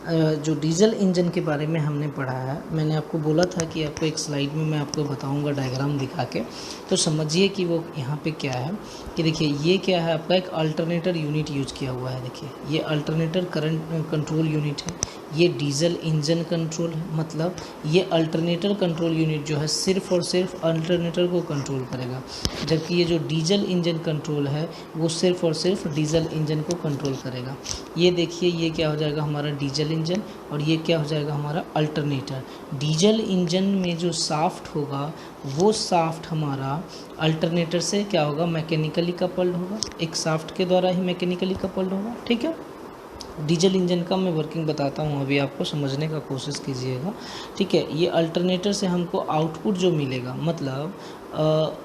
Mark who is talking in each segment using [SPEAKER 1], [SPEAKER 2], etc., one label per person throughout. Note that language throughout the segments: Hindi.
[SPEAKER 1] जो डीजल इंजन के बारे में हमने पढ़ा है, मैंने आपको बोला था कि आपको एक स्लाइड में मैं आपको बताऊंगा डायग्राम दिखा के, तो समझिए कि वो यहाँ पे क्या है। कि देखिए ये क्या है, आपका एक अल्टरनेटर यूनिट यूज किया हुआ है। देखिए ये अल्टरनेटर करंट कंट्रोल यूनिट है, ये डीजल इंजन कंट्रोल है। मतलब ये अल्टरनेटर कंट्रोल यूनिट जो है सिर्फ और सिर्फ अल्टरनेटर को कंट्रोल करेगा, जबकि ये जो डीजल इंजन कंट्रोल है वो सिर्फ और सिर्फ डीजल इंजन को कंट्रोल करेगा। ये देखिए ये क्या हो जाएगा हमारा डीजल इंजन, और ये क्या हो जाएगा हमारा अल्टरनेटर। डीजल इंजन में जो शाफ्ट होगा वो शाफ्ट हमारा अल्टरनेटर से क्या होगा, मैकेनिकली कपल्ड होगा, एक शाफ्ट के द्वारा ही मैकेनिकली कपल्ड होगा। ठीक है, डीजल इंजन का मैं वर्किंग बताता हूँ, अभी आपको समझने का कोशिश कीजिएगा। ठीक है, ये अल्टरनेटर से हमको आउटपुट जो मिलेगा, मतलब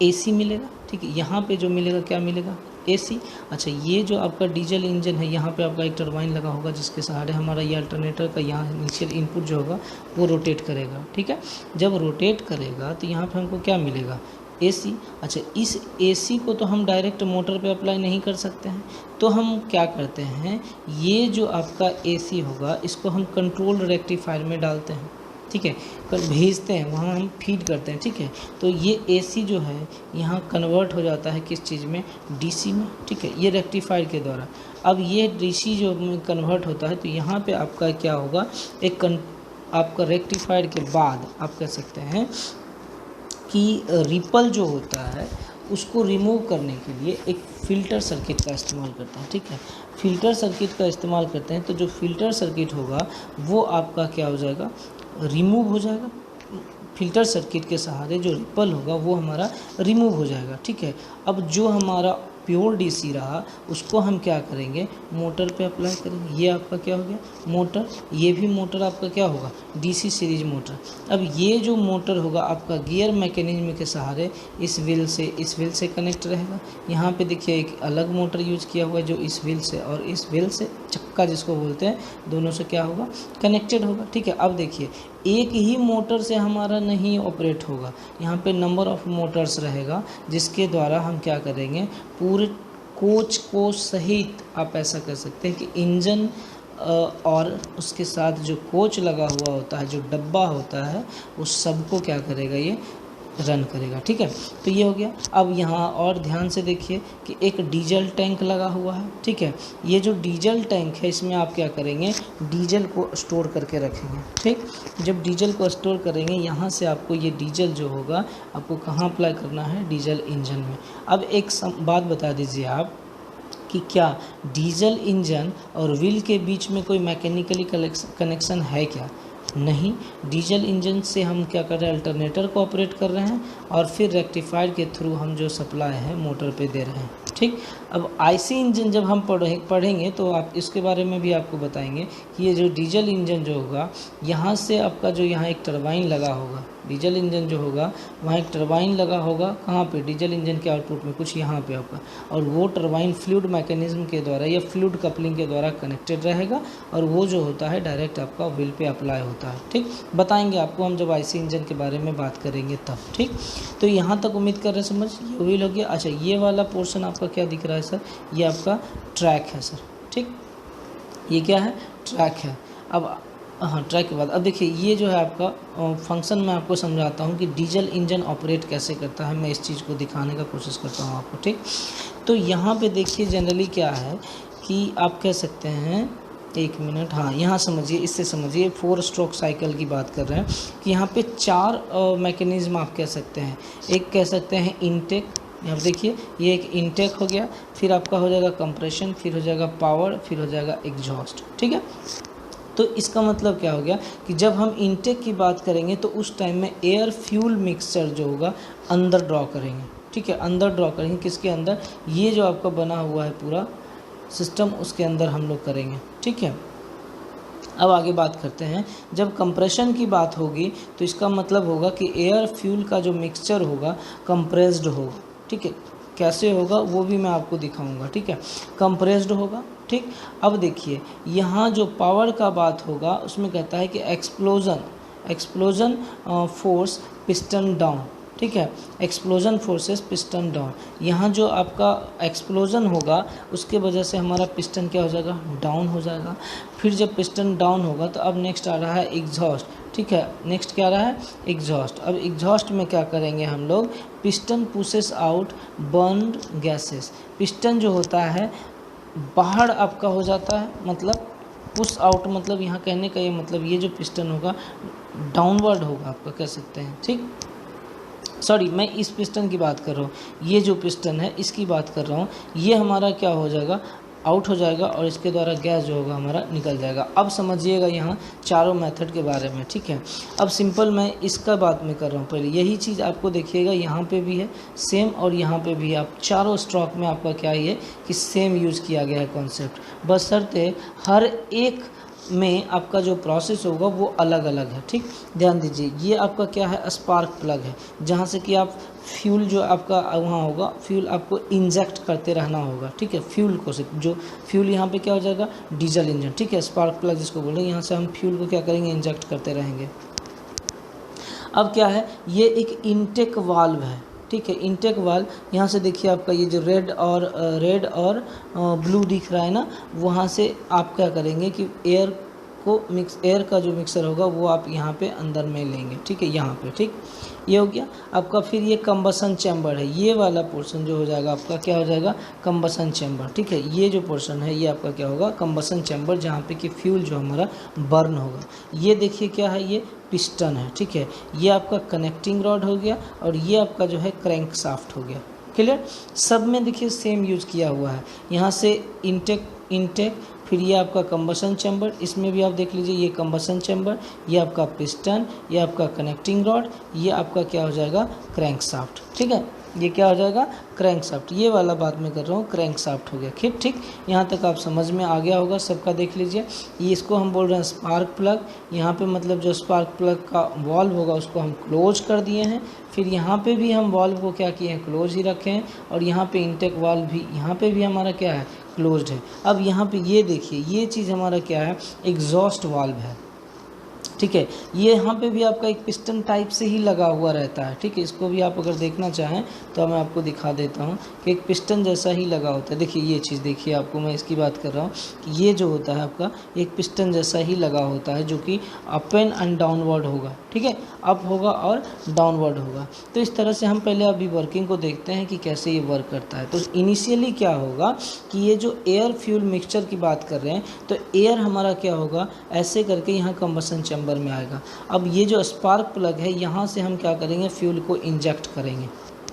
[SPEAKER 1] एसी मिलेगा। ठीक है, यहाँ पे जो मिलेगा क्या मिलेगा, एसी। अच्छा, ये जो आपका डीजल इंजन है, यहाँ पे आपका एक टरबाइन लगा होगा जिसके सहारे हमारा ये अल्टरनेटर का यहाँ इनिशियल इनपुट जो होगा वो रोटेट करेगा। ठीक है, जब रोटेट करेगा तो यहाँ पे हमको क्या मिलेगा, एसी। अच्छा, इस एसी को तो हम डायरेक्ट मोटर पे अप्लाई नहीं कर सकते हैं, तो हम क्या करते हैं, ये जो आपका एसी होगा इसको हम कंट्रोल रेक्टिफायर में डालते हैं। ठीक है, भेजते हैं, वहाँ हम फीड करते हैं। ठीक है, तो ये एसी जो है यहाँ कन्वर्ट हो जाता है किस चीज़ में, डीसी में। ठीक है, ये रेक्टिफायर के द्वारा। अब ये डीसी जो कन्वर्ट होता है तो यहाँ पे आपका क्या होगा, आपका रेक्टिफायर के बाद आप कह सकते हैं कि रिपल जो होता है उसको रिमूव करने के लिए एक फ़िल्टर सर्किट का इस्तेमाल करते हैं। ठीक है, फ़िल्टर सर्किट का इस्तेमाल करते हैं, तो जो फ़िल्टर सर्किट होगा वो आपका क्या हो जाएगा, रिमूव हो जाएगा। फ़िल्टर सर्किट के सहारे जो रिपल होगा वो हमारा रिमूव हो जाएगा। ठीक है, अब जो हमारा प्योर डीसी रहा उसको हम क्या करेंगे, मोटर पे अप्लाई करेंगे। ये आपका क्या हो गया, मोटर। ये भी मोटर आपका क्या होगा, डीसी सीरीज मोटर। अब ये जो मोटर होगा आपका गियर मैकेनिज्म के सहारे इस व्हील से कनेक्ट रहेगा। यहाँ पे देखिए एक अलग मोटर यूज किया हुआ है जो इस व्हील से और इस व्हील से, चक्का जिसको बोलते हैं, दोनों से क्या होगा, कनेक्टेड होगा। ठीक है, अब देखिए एक ही मोटर से हमारा नहीं ऑपरेट होगा, यहाँ पे नंबर ऑफ मोटर्स रहेगा जिसके द्वारा हम क्या करेंगे, पूरे कोच को सहित, आप ऐसा कर सकते हैं कि इंजन और उसके साथ जो कोच लगा हुआ होता है, जो डब्बा होता है, उस सब को क्या करेगा, ये रन करेगा। ठीक है, तो ये हो गया। अब यहाँ और ध्यान से देखिए कि एक डीजल टैंक लगा हुआ है। ठीक है, ये जो डीजल टैंक है इसमें आप क्या करेंगे, डीजल को स्टोर करके रखेंगे। ठीक, जब डीजल को स्टोर करेंगे, यहाँ से आपको ये डीजल जो होगा आपको कहाँ अप्लाई करना है, डीजल इंजन में। अब एक बात बता दीजिए आप कि क्या डीजल इंजन और व्हील के बीच में कोई मैकेनिकली कनेक्शन है क्या, नहीं। डीजल इंजन से हम क्या कर रहे हैं, अल्टरनेटर को ऑपरेट कर रहे हैं और फिर रेक्टिफायर के थ्रू हम जो सप्लाई है मोटर पे दे रहे हैं। ठीक, अब आईसी इंजन जब हम पढ़ेंगे तो आप इसके बारे में भी आपको बताएंगे कि ये जो डीजल इंजन जो होगा, यहाँ से आपका जो यहाँ एक टरबाइन लगा होगा, डीजल इंजन जो होगा वहाँ एक टरबाइन लगा होगा, कहाँ पे, डीजल इंजन के आउटपुट में कुछ यहाँ पे होगा, और वो टरबाइन फ्लूइड मैकेनिज्म के द्वारा या फ्लूइड कपलिंग के द्वारा कनेक्टेड रहेगा, और वो जो होता है डायरेक्ट आपका व्हील पे अप्लाई होता है। ठीक, बताएंगे आपको हम जब आईसी इंजन के बारे में बात करेंगे तब। ठीक, तो यहाँ तक उम्मीद कर रहे हैं समझ, ये व्हील हो गया। अच्छा, ये वाला पोर्शन आपका क्या दिख रहा है सर, ये आपका ट्रैक है सर। ठीक, ये क्या है, ट्रैक है। अब हाँ, ट्रैक के बाद अब देखिए ये जो है आपका फंक्शन मैं आपको समझाता हूँ कि डीजल इंजन ऑपरेट कैसे करता है, मैं इस चीज़ को दिखाने का कोशिश करता हूँ आपको। ठीक, तो यहाँ पे देखिए जनरली क्या है कि आप कह सकते हैं, एक मिनट, हाँ यहाँ समझिए, इससे समझिए 4 स्ट्रोक साइकिल की बात कर रहे हैं कि यहाँ पे 4 मैकेनिज्म आप कह सकते हैं। एक कह सकते हैं इनटेक, यहाँ देखिए ये एक इनटेक हो गया, फिर आपका हो जाएगा कंप्रेशन, फिर हो जाएगा पावर, फिर हो जाएगा एग्जॉस्ट। ठीक है, तो इसका मतलब क्या हो गया कि जब हम इनटेक की बात करेंगे तो उस टाइम में एयर फ्यूल मिक्सचर जो होगा अंदर ड्रॉ करेंगे। ठीक है, अंदर ड्रॉ करेंगे, किसके अंदर, ये जो आपका बना हुआ है पूरा सिस्टम, उसके अंदर हम लोग करेंगे। ठीक है, अब आगे बात करते हैं, जब कंप्रेशन की बात होगी तो इसका मतलब होगा कि एयर फ्यूल का जो मिक्सचर होगा कंप्रेस्ड होगा। ठीक है, कैसे होगा वो भी मैं आपको दिखाऊंगा। ठीक है, कंप्रेस्ड होगा। ठीक, अब देखिए यहाँ जो पावर का बात होगा उसमें कहता है कि एक्सप्लोजन फोर्स पिस्टन डाउन। ठीक है। एक्सप्लोजन फोर्सेस पिस्टन डाउन, यहाँ जो आपका एक्सप्लोजन होगा उसके वजह से हमारा पिस्टन क्या हो जाएगा, डाउन हो जाएगा। फिर जब पिस्टन डाउन होगा तो अब नेक्स्ट आ रहा है एग्जॉस्ट, ठीक है। नेक्स्ट क्या आ रहा है, एग्जॉस्ट। अब एग्जॉस्ट में क्या करेंगे हम लोग, piston pushes out burned gases, piston जो होता है बाहर आपका हो जाता है, मतलब पुश आउट, मतलब यहाँ कहने का ये मतलब ये जो पिस्टन होगा डाउनवर्ड होगा, आपका कह सकते हैं, ठीक। सॉरी, मैं इस पिस्टन की बात कर रहा हूँ, ये जो पिस्टन है इसकी बात कर रहा हूँ, ये हमारा क्या हो जाएगा, आउट हो जाएगा और इसके द्वारा गैस जो होगा हमारा निकल जाएगा। अब समझिएगा यहाँ चारों मेथड के बारे में, ठीक है। अब सिंपल मैं इसका बात में कर रहा हूँ, पहले यही चीज़ आपको देखिएगा यहाँ पे भी है सेम और यहाँ पे भी है। आप चारों स्ट्रोक में आपका क्या ही है कि सेम यूज़ किया गया है कॉन्सेप्ट, बशर्ते हर एक में आपका जो प्रोसेस होगा वो अलग अलग है, ठीक। ध्यान दीजिए, ये आपका क्या है, स्पार्क प्लग है, जहाँ से कि आप फ्यूल जो आपका वहाँ होगा, फ्यूल आपको इंजेक्ट करते रहना होगा, ठीक है। फ्यूल को सिर्फ जो फ्यूल यहाँ पे क्या हो जाएगा, डीजल इंजन, ठीक है। स्पार्क प्लग जिसको बोल रहे हैं, यहाँ से हम फ्यूल को क्या करेंगे, इंजेक्ट करते रहेंगे। अब क्या है, ये एक इनटेक वाल्व है, ठीक है। इनटेक वाल्व, यहाँ से देखिए आपका ये जो रेड और ब्लू दिख रहा है ना, वहाँ से आप क्या करेंगे कि एयर का जो मिक्सर होगा वो आप यहाँ पे अंदर में लेंगे, ठीक है, यहाँ पे, ठीक। ये हो गया आपका। फिर ये कंबसन चैम्बर है, ये वाला पोर्शन जो हो जाएगा आपका क्या हो जाएगा, कंबसन चैम्बर, ठीक है। ये जो पोर्शन है ये आपका क्या होगा, कंबसन चैम्बर, जहाँ पे कि फ्यूल जो हमारा बर्न होगा। ये देखिए क्या है, ये पिस्टन है, ठीक है। ये आपका कनेक्टिंग रॉड हो गया और ये आपका जो है क्रैंक शाफ्ट हो गया। क्लियर, सब में देखिए सेम यूज़ किया हुआ है। यहाँ से इंटेक, फिर ये आपका कंबसन चैम्बर, इसमें भी आप देख लीजिए, ये कंबसन चैम्बर, ये आपका पिस्टन, ये आपका कनेक्टिंग रॉड, ये आपका क्या हो जाएगा, क्रैंक शाफ्ट, ठीक है। ये क्या हो जाएगा, क्रैंक शाफ्ट, ये वाला बात मैं कर रहा हूँ, क्रैंक शाफ्ट हो गया, ठीक। यहाँ तक आप समझ में आ गया होगा सबका, देख लीजिए। ये इसको हम बोल रहे हैं स्पार्क प्लग, यहाँ पे मतलब जो स्पार्क प्लग का वॉल्व होगा उसको हम क्लोज कर दिए हैं। फिर यहाँ पे भी हम वॉल्व को क्या किए हैं, क्लोज ही रखे हैं। और यहाँ पे इंटेक वाल्व भी, यहाँ पे भी हमारा क्या है, क्लोज्ड है। अब यहाँ पे ये देखिए, ये चीज़ हमारा क्या है, एग्जॉस्ट वाल्व है, ठीक है। ये यहाँ पे भी आपका एक पिस्टन टाइप से ही लगा हुआ रहता है, ठीक है। इसको भी आप अगर देखना चाहें तो मैं आपको दिखा देता हूँ कि एक पिस्टन जैसा ही लगा होता है। देखिए ये चीज़ देखिए, आपको मैं इसकी बात कर रहा हूँ कि ये जो होता है आपका एक पिस्टन जैसा ही लगा होता है, जो कि अप एंड डाउनवर्ड होगा, ठीक है। अप होगा और डाउनवर्ड होगा। तो इस तरह से हम पहले अभी वर्किंग को देखते हैं कि कैसे ये वर्क करता है। तो इनिशियली क्या होगा कि ये जो एयर फ्यूल मिक्सचर की बात कर रहे हैं, तो एयर हमारा क्या होगा, ऐसे करके यहाँ कंबसन चैम्बर में आएगा। अब ये जो स्पार्क प्लग है, यहाँ से हम क्या करेंगे, फ्यूल को इंजेक्ट करेंगे।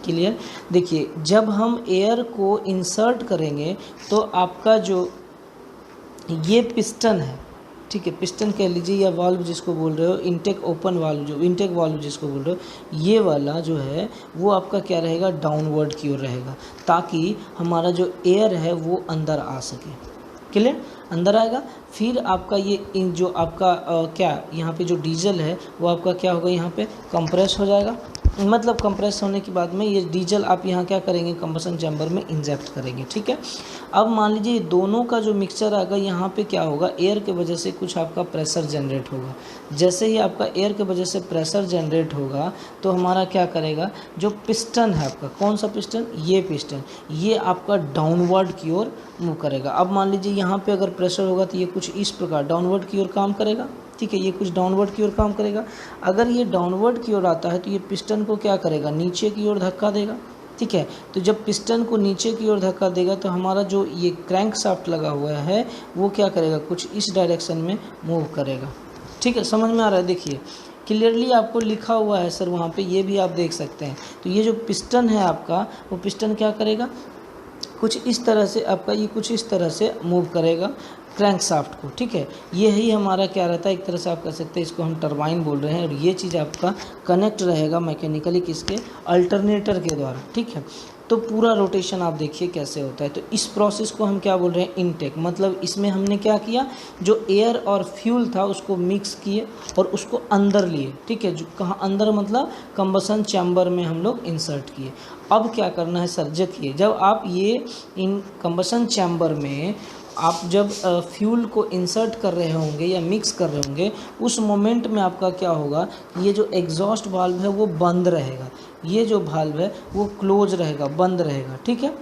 [SPEAKER 1] क्लियर, देखिए जब हम एयर को इंसर्ट करेंगे तो आपका जो ये पिस्टन है, ठीक है, पिस्टन कह लीजिए या वाल्व जिसको बोल रहे हो, इंटेक ओपन वाल्व, जो इंटेक वाल्व जिसको बोल रहे हो, ये वाला जो है वो आपका क्या रहेगा, डाउनवर्ड की ओर रहेगा, ताकि हमारा जो एयर है वो अंदर आ सके। क्लियर, अंदर आएगा। फिर आपका ये जो आपका क्या यहाँ पे जो डीजल है वो आपका क्या होगा, यहाँ पे कंप्रेस हो जाएगा। मतलब कंप्रेस होने के बाद में ये डीजल आप यहाँ क्या करेंगे, कंबसन चैम्बर में इंजेक्ट करेंगे, ठीक है। अब मान लीजिए दोनों का जो मिक्सचर आएगा, यहाँ पे क्या होगा, एयर के वजह से कुछ आपका प्रेशर जनरेट होगा। जैसे ही आपका एयर के वजह से प्रेशर जनरेट होगा तो हमारा क्या करेगा, जो पिस्टन है आपका, कौन सा पिस्टन, ये पिस्टन, ये आपका डाउनवर्ड की ओर मूव करेगा। अब मान लीजिए यहाँ पे अगर प्रेशर होगा तो ये कुछ इस प्रकार डाउनवर्ड की ओर काम करेगा, ठीक है। ये कुछ डाउनवर्ड की ओर काम करेगा। अगर ये डाउनवर्ड की ओर आता है तो ये पिस्टन को क्या करेगा, नीचे की ओर धक्का देगा, ठीक है। तो जब पिस्टन को नीचे की ओर धक्का देगा तो हमारा जो ये क्रैंक शाफ्ट लगा हुआ है वो क्या करेगा, कुछ इस डायरेक्शन में मूव करेगा, ठीक है। समझ में आ रहा है, देखिए क्लियरली आपको लिखा हुआ है सर वहाँ पे, ये भी आप देख सकते हैं। तो ये जो पिस्टन है आपका, वो पिस्टन क्या करेगा, कुछ इस तरह से आपका ये कुछ इस तरह से मूव करेगा क्रैंक शाफ्ट को, ठीक है। ये ही हमारा क्या रहता है, एक तरह से आप कह सकते हैं इसको हम टरबाइन बोल रहे हैं। और ये चीज़ आपका कनेक्ट रहेगा मैकेनिकली किसके, अल्टरनेटर के द्वारा, ठीक है। तो पूरा रोटेशन आप देखिए कैसे होता है। तो इस प्रोसेस को हम क्या बोल रहे हैं, इनटेक। मतलब इसमें हमने क्या किया, जो एयर और फ्यूल था उसको मिक्स किए और उसको अंदर लिए, ठीक है। जो कहाँ अंदर, मतलब कंबसन चैम्बर में हम लोग इंसर्ट किए। अब क्या करना है सर, देखिए जब आप ये इन कंबसन चैम्बर में आप जब फ्यूल को इंसर्ट कर रहे होंगे या मिक्स कर रहे होंगे, उस मोमेंट में आपका क्या होगा, ये जो एग्जॉस्ट वाल्व है वो बंद रहेगा, ये जो वाल्व है वो क्लोज रहेगा, बंद रहेगा। ठीक है।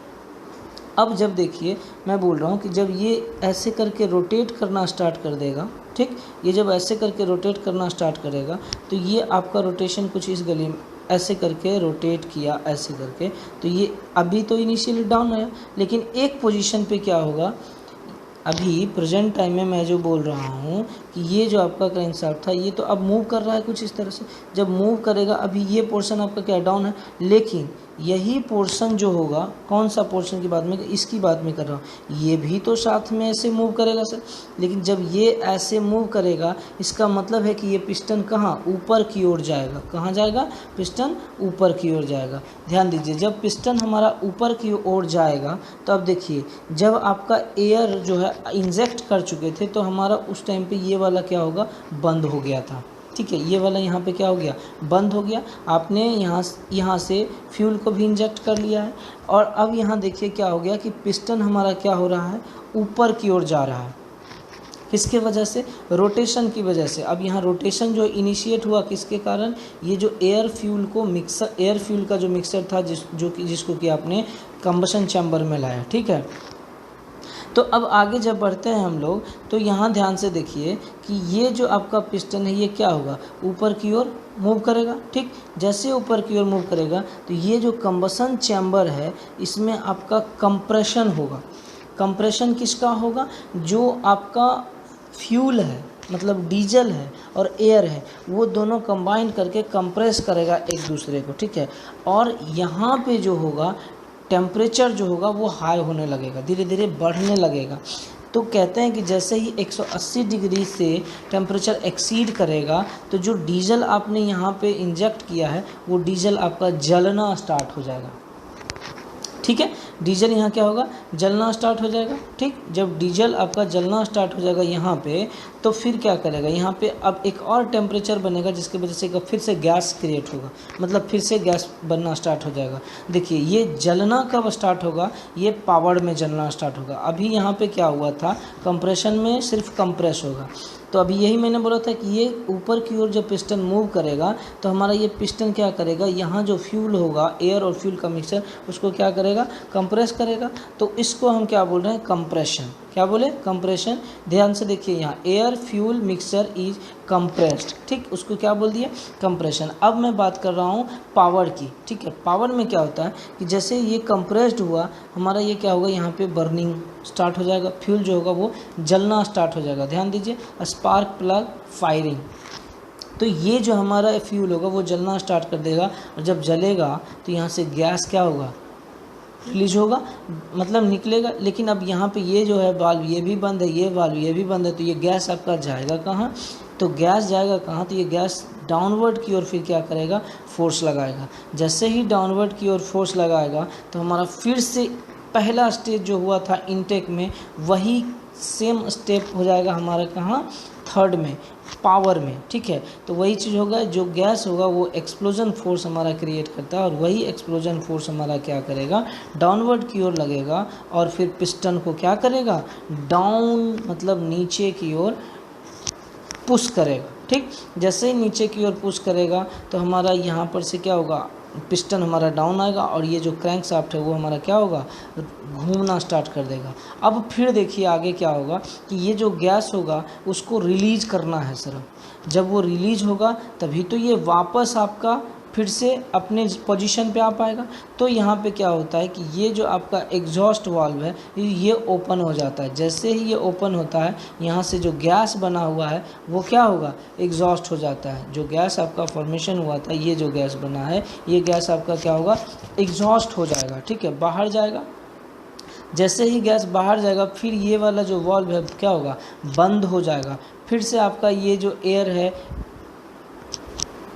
[SPEAKER 1] अब जब देखिए मैं बोल रहा हूँ कि जब ये ऐसे करके रोटेट करना स्टार्ट कर देगा, ठीक, ये जब ऐसे करके रोटेट करना स्टार्ट करेगा तो ये आपका रोटेशन कुछ इस गली में ऐसे करके रोटेट किया, ऐसे करके, तो ये अभी तो इनिशियली डाउन है, लेकिन एक पोजीशन पे क्या होगा, अभी प्रेजेंट टाइम में मैं जो बोल रहा हूँ कि ये जो आपका क्रैंकशाफ्ट था ये तो अब मूव कर रहा है कुछ इस तरह से। जब मूव करेगा अभी ये पोर्शन आपका क्या डाउन है, लेकिन यही पोर्शन जो होगा, कौन सा पोर्शन की बात में, इसकी बात में कर रहा हूँ, ये भी तो साथ में ऐसे मूव करेगा सर। लेकिन जब ये ऐसे मूव करेगा इसका मतलब है कि ये पिस्टन कहाँ, ऊपर की ओर जाएगा। कहाँ जाएगा, पिस्टन ऊपर की ओर जाएगा। ध्यान दीजिए, जब पिस्टन हमारा ऊपर की ओर जाएगा तो अब देखिए जब आपका एयर जो है इंजेक्ट कर चुके थे तो हमारा उस टाइम पे ये वाला क्या होगा, बंद हो गया था। ठीक है, ये वाला यहाँ पे क्या हो गया, बंद हो गया। आपने यहाँ से फ्यूल को भी इंजेक्ट कर लिया है और अब यहाँ देखिए क्या हो गया कि पिस्टन हमारा क्या हो रहा है, ऊपर की ओर जा रहा है। किसके वजह से, रोटेशन की वजह से। अब यहाँ रोटेशन जो इनिशिएट हुआ किसके कारण, ये जो एयर फ्यूल का जो मिक्सर था जिसको कि आपने कंबशन चैम्बर में लाया। ठीक है, तो अब आगे जब बढ़ते हैं हम लोग तो यहाँ ध्यान से देखिए कि ये जो आपका पिस्टन है ये क्या होगा, ऊपर की ओर मूव करेगा। ठीक, जैसे ऊपर की ओर मूव करेगा तो ये जो कंबशन चैम्बर है इसमें आपका कंप्रेशन होगा। कंप्रेशन किसका होगा, जो आपका फ्यूल है, मतलब डीजल है और एयर है, वो दोनों कंबाइन करके कंप्रेस करेगा एक दूसरे को। ठीक है, और यहाँ पे जो होगा टेम्परेचर जो होगा वो हाई होने लगेगा, धीरे धीरे बढ़ने लगेगा। तो कहते हैं कि जैसे ही 180 डिग्री से टेम्परेचर एक्सीड करेगा तो जो डीजल आपने यहाँ पे इंजेक्ट किया है वो डीजल आपका जलना स्टार्ट हो जाएगा। ठीक है, डीजल यहाँ क्या होगा, जलना स्टार्ट हो जाएगा। ठीक, जब डीजल आपका जलना स्टार्ट हो जाएगा यहाँ पे, तो फिर क्या करेगा, यहाँ पे अब एक और टेम्परेचर बनेगा जिसकी वजह से फिर से गैस क्रिएट होगा, मतलब फिर से गैस बनना स्टार्ट हो जाएगा। देखिए ये जलना कब स्टार्ट होगा, ये पावर में जलना स्टार्ट होगा। अभी यहाँ पे क्या हुआ था, कंप्रेशन में सिर्फ कंप्रेस होगा। तो अभी यही मैंने बोला था कि ये ऊपर की ओर जब पिस्टन मूव करेगा तो हमारा ये पिस्टन क्या करेगा, यहाँ जो फ्यूल होगा, एयर और फ्यूल का मिक्सचर, उसको क्या करेगा, कंप्रेस करेगा। तो इसको हम क्या बोल रहे हैं, कंप्रेशन। क्या बोले, कंप्रेशन। ध्यान से देखिए यहाँ air fuel mixture is compressed. ठीक, उसको क्या बोल दिया, कंप्रेशन। अब मैं बात कर रहा हूँ पावर की। ठीक है, पावर में क्या होता है कि जैसे ये कंप्रेस्ड हुआ हमारा, ये क्या होगा, यहाँ पे बर्निंग स्टार्ट हो जाएगा, फ्यूल जो होगा वो जलना स्टार्ट हो जाएगा। ध्यान दीजिए, स्पार्क प्लग फायरिंग। तो ये जो हमारा फ्यूल होगा वो जलना स्टार्ट कर देगा और जब जलेगा तो यहाँ से गैस क्या होगा, रिलीज होगा, मतलब निकलेगा। लेकिन अब यहाँ पे ये जो है वाल्व ये भी बंद है, ये वाल्व ये भी बंद है, तो ये गैस आपका जाएगा कहाँ, तो गैस जाएगा कहाँ, तो ये गैस डाउनवर्ड की ओर फिर क्या करेगा, फोर्स लगाएगा। जैसे ही डाउनवर्ड की ओर फोर्स लगाएगा तो हमारा फिर से पहला स्टेज जो हुआ था इनटेक में, वही सेम स्टेप हो जाएगा हमारा कहाँ, थर्ड में, पावर में। ठीक है, तो वही चीज़ होगा, जो गैस होगा वो एक्सप्लोजन फोर्स हमारा क्रिएट करता है और वही एक्सप्लोजन फोर्स हमारा क्या करेगा, डाउनवर्ड की ओर लगेगा और फिर पिस्टन को क्या करेगा, डाउन मतलब नीचे की ओर पुश करेगा। ठीक, जैसे ही नीचे की ओर पुश करेगा तो हमारा यहाँ पर से क्या होगा, पिस्टन हमारा डाउन आएगा और ये जो क्रैंक शाफ्ट है वो हमारा क्या होगा, घूमना स्टार्ट कर देगा। अब फिर देखिए आगे क्या होगा कि ये जो गैस होगा उसको रिलीज करना है सर। जब वो रिलीज होगा तभी तो ये वापस आपका फिर से अपने पोजीशन पे आ पाएगा। तो यहाँ पे क्या होता है कि ये जो आपका एग्जॉस्ट वाल्व है ये ओपन हो जाता है। जैसे ही ये ओपन होता है यहाँ से जो गैस बना हुआ है वो क्या होगा, एग्जॉस्ट हो जाता है। जो गैस आपका फॉर्मेशन हुआ था, ये जो गैस बना है, ये गैस आपका क्या होगा, एग्जॉस्ट हो जाएगा। ठीक है, बाहर जाएगा। जैसे ही गैस बाहर जाएगा फिर ये वाला जो वाल्व है क्या होगा, बंद हो जाएगा। फिर से आपका ये जो एयर है,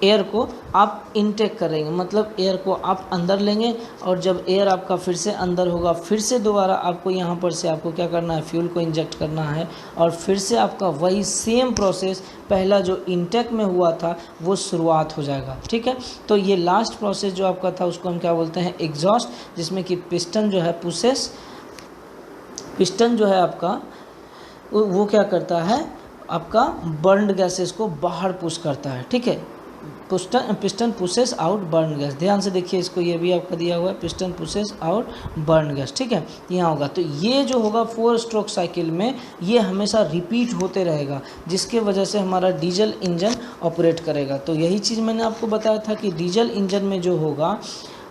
[SPEAKER 1] एयर को आप इनटेक करेंगे, मतलब एयर को आप अंदर लेंगे और जब एयर आपका फिर से अंदर होगा फिर से दोबारा आपको यहाँ पर से आपको क्या करना है, फ्यूल को इंजेक्ट करना है और फिर से आपका वही सेम प्रोसेस पहला जो इनटेक में हुआ था वो शुरुआत हो जाएगा। ठीक है, तो ये लास्ट प्रोसेस जो आपका था उसको हम क्या बोलते हैं, एग्जॉस्ट, जिसमें कि पिस्टन जो है पुशेस पिस्टन जो है आपका वो क्या करता है, आपका बर्न्ड गैसेस को बाहर पुश करता है, ठीक है। Piston pushes out burn gas, ध्यान से देखिए इसको, ये भी आपका दिया हुआ है, piston pushes out burn gas, ठीक है, यहाँ होगा। तो ये जो होगा 4 स्ट्रोक साइकिल में ये हमेशा रिपीट होते रहेगा, जिसके वजह से हमारा डीजल इंजन ऑपरेट करेगा। तो यही चीज़ मैंने आपको बताया था कि डीजल इंजन में जो होगा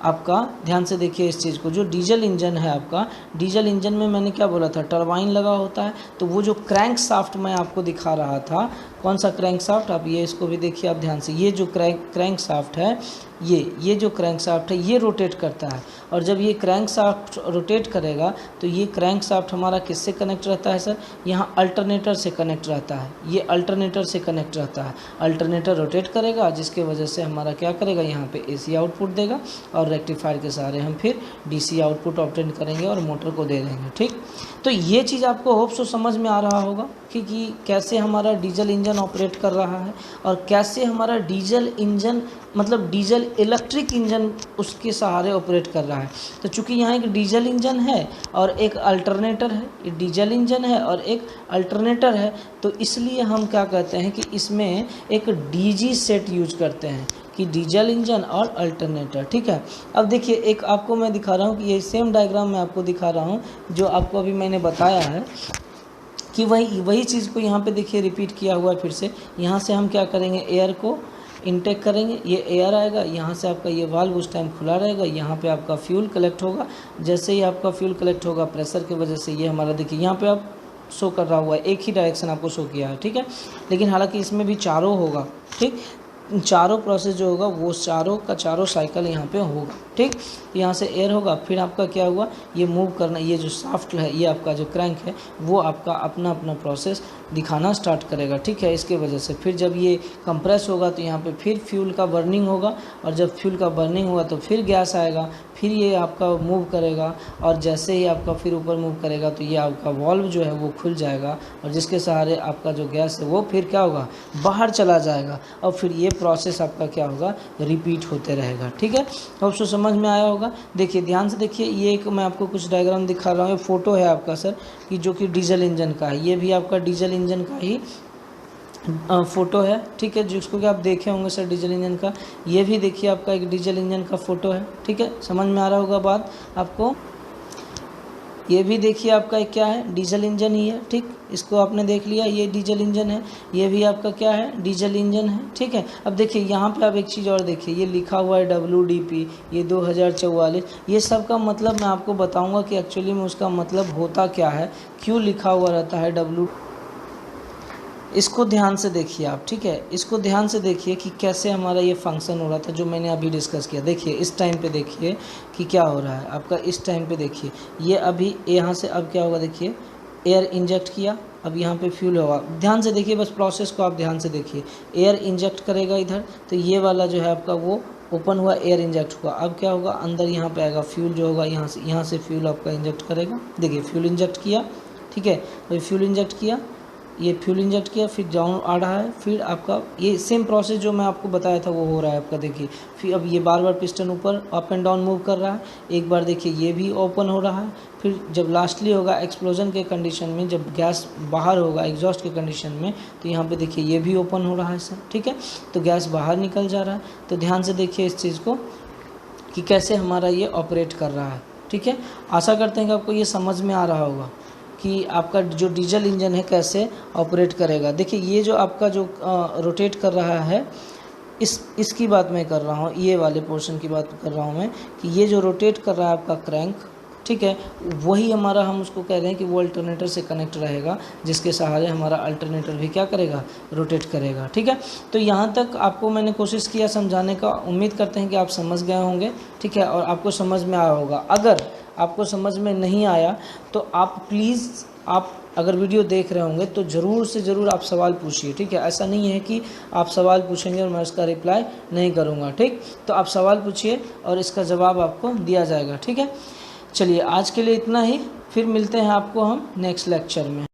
[SPEAKER 1] आपका, ध्यान से देखिए इस चीज़ को, जो डीजल इंजन है आपका, डीजल इंजन में मैंने क्या बोला था, टरबाइन लगा होता है। तो वो जो क्रैंक शाफ्ट मैं आपको दिखा रहा था, कौन सा क्रैंक शाफ्ट, आप ये इसको भी देखिए आप ध्यान से, ये जो क्रैंक शाफ्ट है, ये जो क्रैंक शाफ्ट है ये रोटेट करता है। और जब ये क्रैंक शाफ्ट रोटेट करेगा तो ये क्रैंक शाफ्ट हमारा किससे कनेक्ट रहता है सर, यहाँ अल्टरनेटर से कनेक्ट रहता है, ये अल्टरनेटर से कनेक्ट रहता है। अल्टरनेटर रोटेट करेगा, जिसके वजह से हमारा क्या करेगा, यहाँ पे एसी आउटपुट देगा, और रेक्टिफायर के सहारे हम फिर डीसी आउटपुट ऑब्टेन करेंगे और मोटर को दे देंगे, ठीक। तो ये चीज़ आपको होप सो समझ में आ रहा होगा कि कैसे हमारा डीजल इंजन ऑपरेट कर रहा है, और कैसे हमारा डीजल इंजन मतलब डीजल इलेक्ट्रिक इंजन उसके सहारे ऑपरेट कर रहा है। तो चूंकि यहाँ एक डीजल इंजन है और एक अल्टरनेटर है, एक डीजल इंजन है और एक अल्टरनेटर है, तो इसलिए हम क्या कहते हैं कि इसमें एक डीजी सेट यूज करते हैं कि डीजल इंजन और अल्टरनेटर, ठीक है। अब देखिए एक आपको मैं दिखा रहा हूँ कि ये सेम डायग्राम मैं आपको दिखा रहा हूँ जो आपको अभी मैंने बताया है कि वही चीज़ को यहाँ पे देखिए रिपीट किया हुआ है फिर से। यहाँ से हम क्या करेंगे, एयर को इनटेक करेंगे, ये एयर आएगा, यहाँ से आपका ये वाल्व उस टाइम खुला रहेगा, यहाँ पे आपका फ्यूल कलेक्ट होगा। जैसे ही आपका फ्यूल कलेक्ट होगा प्रेशर की वजह से ये हमारा देखिए यहाँ पे आप शो कर रहा हुआ है, एक ही डायरेक्शन आपको शो किया है, ठीक है। लेकिन हालांकि इसमें भी चारों होगा, ठीक, चारों प्रोसेस जो होगा वो चारों का चारों साइकिल यहाँ पे होगा, ठीक। यहाँ से एयर होगा, फिर आपका क्या हुआ, ये मूव करना, ये जो शाफ्ट है, ये आपका जो क्रैंक है वो आपका अपना अपना प्रोसेस दिखाना स्टार्ट करेगा, ठीक है। इसके वजह से फिर जब ये कंप्रेस होगा तो यहाँ पे फिर फ्यूल का बर्निंग होगा, और जब फ्यूल का बर्निंग होगा तो फिर गैस आएगा, फिर ये आपका मूव करेगा, और जैसे ही आपका फिर ऊपर मूव करेगा तो ये आपका वाल्व जो है वो खुल जाएगा, और जिसके सहारे आपका जो गैस है वो फिर क्या होगा, बाहर चला जाएगा, और फिर ये प्रोसेस आपका क्या होगा, रिपीट होते रहेगा, ठीक है। अब सो समझ में आया होगा। देखिए ध्यान से देखिए, ये एक मैं आपको कुछ डायग्राम दिखा रहा हूँ, फोटो है आपका सर कि जो कि डीजल इंजन का है, ये भी आपका डीजल इंजन का ही फ़ोटो है, ठीक है, जिसको कि आप देखे होंगे सर डीजल इंजन का। ये भी देखिए आपका एक डीजल इंजन का फ़ोटो है, ठीक है, समझ में आ रहा होगा बात आपको। ये भी देखिए आपका एक क्या है, डीजल इंजन ही है, ठीक, इसको आपने देख लिया, ये डीजल इंजन है, ये भी आपका क्या है, डीजल इंजन है, ठीक है। अब देखिए यहाँ पे आप एक चीज़ और देखिए, ये लिखा हुआ है WDP, ये 2044, ये सब का मतलब मैं आपको बताऊंगा कि एक्चुअली में उसका मतलब होता क्या है, क्यों लिखा हुआ रहता है W। इसको ध्यान से देखिए आप, ठीक है, इसको ध्यान से देखिए कि कैसे हमारा ये फंक्शन हो रहा था जो मैंने अभी डिस्कस किया। देखिए इस टाइम पे देखिए कि क्या हो रहा है आपका, इस टाइम पे देखिए ये अभी यहाँ से अब क्या होगा, देखिए एयर इंजेक्ट किया, अब यहाँ पे फ्यूल होगा, ध्यान से देखिए, बस प्रोसेस को आप ध्यान से देखिए। एयर इंजेक्ट करेगा इधर, तो ये वाला जो है आपका वो ओपन हुआ, एयर इंजेक्ट हुआ, अब क्या होगा, अंदर यहाँ पे आएगा फ्यूल जो होगा, यहाँ से फ्यूल आपका इंजेक्ट करेगा। देखिए फ्यूल इंजेक्ट किया, ठीक है, तो फ्यूल इंजेक्ट किया, ये फ्यूल इंजेक्ट किया, फिर डाउन आ रहा है, फिर आपका ये सेम प्रोसेस जो मैं आपको बताया था वो हो रहा है आपका। देखिए फिर अब ये बार बार पिस्टन ऊपर अप एंड डाउन मूव कर रहा है, एक बार देखिए ये भी ओपन हो रहा है, फिर जब लास्टली होगा एक्सप्लोजन के कंडीशन में, जब गैस बाहर होगा एग्जॉस्ट के कंडीशन में, तो यहाँ पे देखिए ये भी ओपन हो रहा है सर, ठीक है, तो गैस बाहर निकल जा रहा है। तो ध्यान से देखिए इस चीज़ को कि कैसे हमारा ये ऑपरेट कर रहा है, ठीक है। आशा करते हैं कि आपको ये समझ में आ रहा होगा कि आपका जो डीजल इंजन है कैसे ऑपरेट करेगा। देखिए ये जो आपका जो रोटेट कर रहा है, इसकी बात मैं कर रहा हूँ, ये वाले पोर्शन की बात कर रहा हूँ मैं, कि ये जो रोटेट कर रहा है आपका क्रैंक, ठीक है, वही हमारा, हम उसको कह रहे हैं कि वो अल्टरनेटर से कनेक्ट रहेगा, जिसके सहारे हमारा अल्टरनेटर भी क्या करेगा, रोटेट करेगा, ठीक है। तो यहाँ तक आपको मैंने कोशिश किया समझाने का, उम्मीद करते हैं कि आप समझ गए होंगे, ठीक है, और आपको समझ में आया होगा। अगर आपको समझ में नहीं आया तो आप प्लीज़, आप अगर वीडियो देख रहे होंगे तो ज़रूर से ज़रूर आप सवाल पूछिए, ठीक है। ऐसा नहीं है कि आप सवाल पूछेंगे और मैं उसका रिप्लाई नहीं करूँगा, ठीक। तो आप सवाल पूछिए और इसका जवाब आपको दिया जाएगा, ठीक है। चलिए आज के लिए इतना ही, फिर मिलते हैं आपको हम नेक्स्ट लेक्चर में।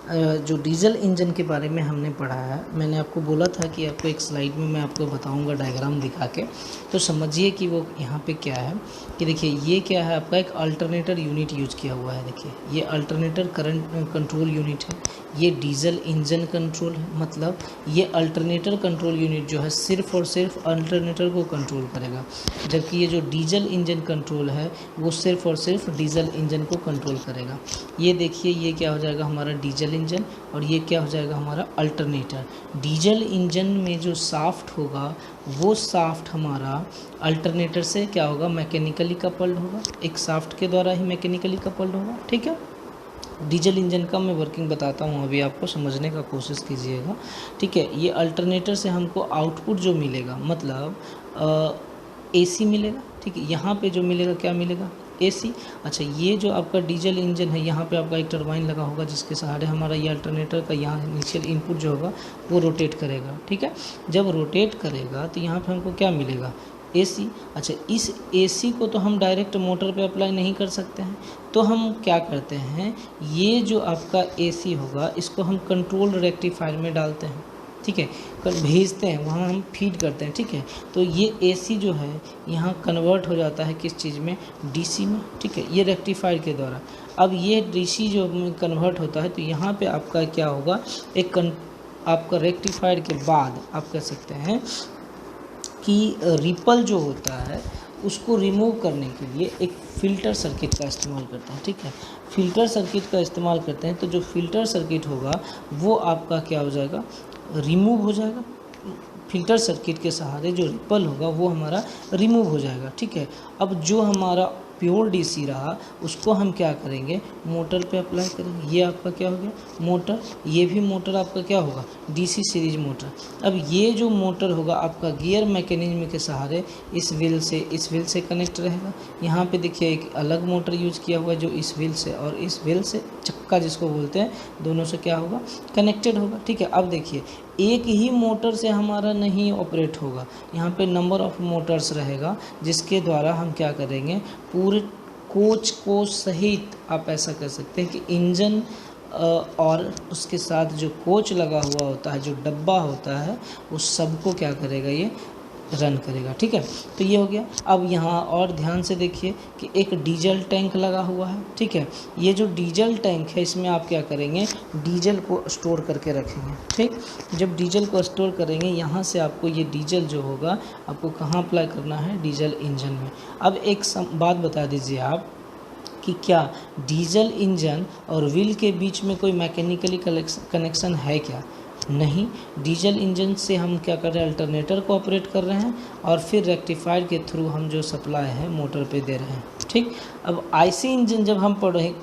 [SPEAKER 1] जो डीजल इंजन के बारे में हमने पढ़ा है, मैंने आपको बोला था कि आपको एक स्लाइड में मैं आपको बताऊंगा डायग्राम दिखा के, तो समझिए कि वो यहाँ पे क्या है कि देखिए ये क्या है, आपका एक अल्टरनेटर यूनिट यूज किया हुआ है। देखिए ये अल्टरनेटर करंट कंट्रोल यूनिट है, ये डीजल इंजन कंट्रोल है। मतलब ये अल्टरनेटर कंट्रोल यूनिट जो है सिर्फ और सिर्फ अल्टरनेटर को कंट्रोल करेगा, जबकि ये जो डीजल इंजन कंट्रोल है वो सिर्फ और सिर्फ डीजल इंजन को कंट्रोल करेगा। ये देखिए ये क्या हो जाएगा हमारा डीजल इंजन, और ये क्या हो जाएगा हमारा अल्टरनेटर। डीजल इंजन में जो शाफ्ट होगा वो शाफ्ट हमारा अल्टरनेटर से क्या होगा, मैकेनिकली कपल्ड होगा, एक शाफ्ट के द्वारा ही मैकेनिकली कपल्ड होगा। ठीक है, डीजल इंजन का मैं वर्किंग बताता हूँ, अभी आपको समझने का कोशिश कीजिएगा। ठीक है, ये अल्टरनेटर से हमको आउटपुट जो मिलेगा, मतलब एसी मिलेगा। ठीक है, यहाँ पे जो मिलेगा क्या मिलेगा, एसी। अच्छा, ये जो आपका डीजल इंजन है, यहाँ पे आपका एक टरबाइन लगा होगा जिसके सहारे हमारा ये अल्टरनेटर का यहाँ इनिशियल इनपुट जो होगा वो रोटेट करेगा। ठीक है, जब रोटेट करेगा तो यहाँ पे हमको क्या मिलेगा, एसी। अच्छा, इस एसी को तो हम डायरेक्ट मोटर पे अप्लाई नहीं कर सकते हैं, तो हम क्या करते हैं, ये जो आपका एसी होगा इसको हम कंट्रोल रेक्टिफायर में डालते हैं। ठीक है, भेजते हैं, वहाँ हम फीड करते हैं। ठीक है, तो ये एसी जो है यहाँ कन्वर्ट हो जाता है किस चीज़ में, डीसी में। ठीक है, ये रेक्टिफायर के द्वारा। अब ये डीसी जो कन्वर्ट होता है तो यहाँ पे आपका क्या होगा, आपका रेक्टिफायर के बाद आप कह सकते हैं कि रिपल जो होता है उसको रिमूव करने के लिए एक फ़िल्टर सर्किट का इस्तेमाल करते हैं। ठीक है, फ़िल्टर सर्किट का इस्तेमाल करते हैं, तो जो फ़िल्टर सर्किट होगा वो आपका क्या हो जाएगा, रिमूव हो जाएगा। फ़िल्टर सर्किट के सहारे जो रिपल होगा वो हमारा रिमूव हो जाएगा। ठीक है, अब जो हमारा प्योर डीसी रहा उसको हम क्या करेंगे, मोटर पे अप्लाई करेंगे। ये आपका क्या हो गया, मोटर। ये भी मोटर आपका क्या होगा, डीसी सीरीज मोटर। अब ये जो मोटर होगा आपका गियर मैकेनिज्म के सहारे इस व्हील से कनेक्ट रहेगा। यहाँ पे देखिए एक अलग मोटर यूज किया हुआ है जो इस व्हील से और इस व्हील से, चक्का जिसको बोलते हैं, दोनों से क्या होगा, कनेक्टेड होगा। ठीक है, अब देखिए एक ही मोटर से हमारा नहीं ऑपरेट होगा, यहाँ पे नंबर ऑफ मोटर्स रहेगा जिसके द्वारा हम क्या करेंगे, पूरे कोच को सहित आप ऐसा कर सकते हैं कि इंजन और उसके साथ जो कोच लगा हुआ होता है, जो डब्बा होता है, उस सबको क्या करेगा, ये रन करेगा। ठीक है, तो ये हो गया। अब यहाँ और ध्यान से देखिए कि एक डीजल टैंक लगा हुआ है। ठीक है, ये जो डीजल टैंक है इसमें आप क्या करेंगे, डीजल को स्टोर करके रखेंगे। ठीक, जब डीजल को स्टोर करेंगे यहाँ से आपको ये डीजल जो होगा आपको कहाँ अप्लाई करना है, डीजल इंजन में। अब एक बात बता दीजिए आप कि क्या डीजल इंजन और व्हील के बीच में कोई मैकेनिकली कनेक्शन है क्या, नहीं। डीजल इंजन से हम क्या कर रहे हैं, अल्टरनेटर को ऑपरेट कर रहे हैं और फिर रेक्टिफायर के थ्रू हम जो सप्लाई है मोटर पे दे रहे हैं। ठीक, अब आईसी इंजन जब हम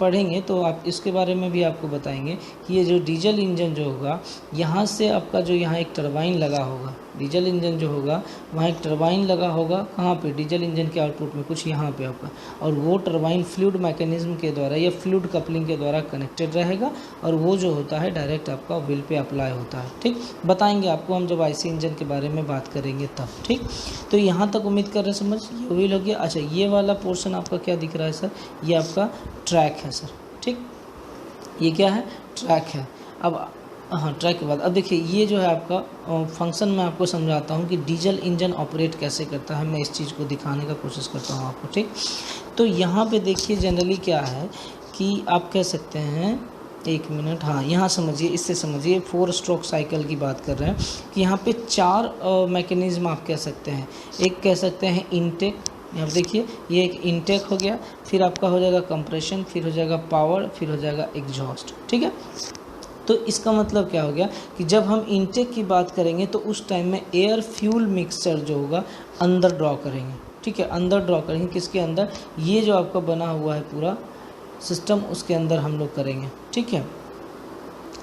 [SPEAKER 1] पढ़ेंगे तो आप इसके बारे में भी आपको बताएंगे कि ये जो डीजल इंजन जो होगा यहाँ से आपका जो यहाँ एक टरबाइन लगा होगा, डीजल इंजन जो होगा वहाँ एक टरबाइन लगा होगा, कहाँ पे, डीजल इंजन के आउटपुट में कुछ यहाँ पे आपका, और वो टरबाइन फ्लूइड मैकेनिज्म के द्वारा या फ्लूइड कपलिंग के द्वारा कनेक्टेड रहेगा और वो जो होता है डायरेक्ट आपका व्हील पे अप्लाई होता है। ठीक, बताएंगे आपको हम जब आईसी इंजन के बारे में बात करेंगे तब। ठीक, तो यहाँ तक उम्मीद कर रहे हैं समझ, ये व्हील हो गया। अच्छा, ये वाला पोर्शन आपका क्या दिख रहा है सर, ये आपका ट्रैक है सर। ठीक, ये क्या है, ट्रैक है। अब हाँ, ट्रैक के बाद अब देखिए ये जो है आपका फंक्शन मैं आपको समझाता हूँ कि डीजल इंजन ऑपरेट कैसे करता है, मैं इस चीज़ को दिखाने का कोशिश करता हूँ आपको। ठीक, तो यहाँ पे देखिए जनरली क्या है कि आप कह सकते हैं, एक मिनट, हाँ यहाँ समझिए, इससे समझिए 4 स्ट्रोक साइकिल की बात कर रहे हैं कि यहाँ पे 4 मैकेनिज्म आप कह सकते हैं। एक कह सकते हैं इनटेक, यहाँ पर देखिए ये एक इनटेक हो गया, फिर आपका हो जाएगा कंप्रेशन, फिर हो जाएगा पावर, फिर हो जाएगा एग्जॉस्ट। ठीक है, तो इसका मतलब क्या हो गया कि जब हम इनटेक की बात करेंगे तो उस टाइम में एयर फ्यूल मिक्सचर जो होगा अंदर ड्रॉ करेंगे। ठीक है, अंदर ड्रॉ करेंगे, किसके अंदर, ये जो आपका बना हुआ है पूरा सिस्टम उसके अंदर हम लोग करेंगे। ठीक है,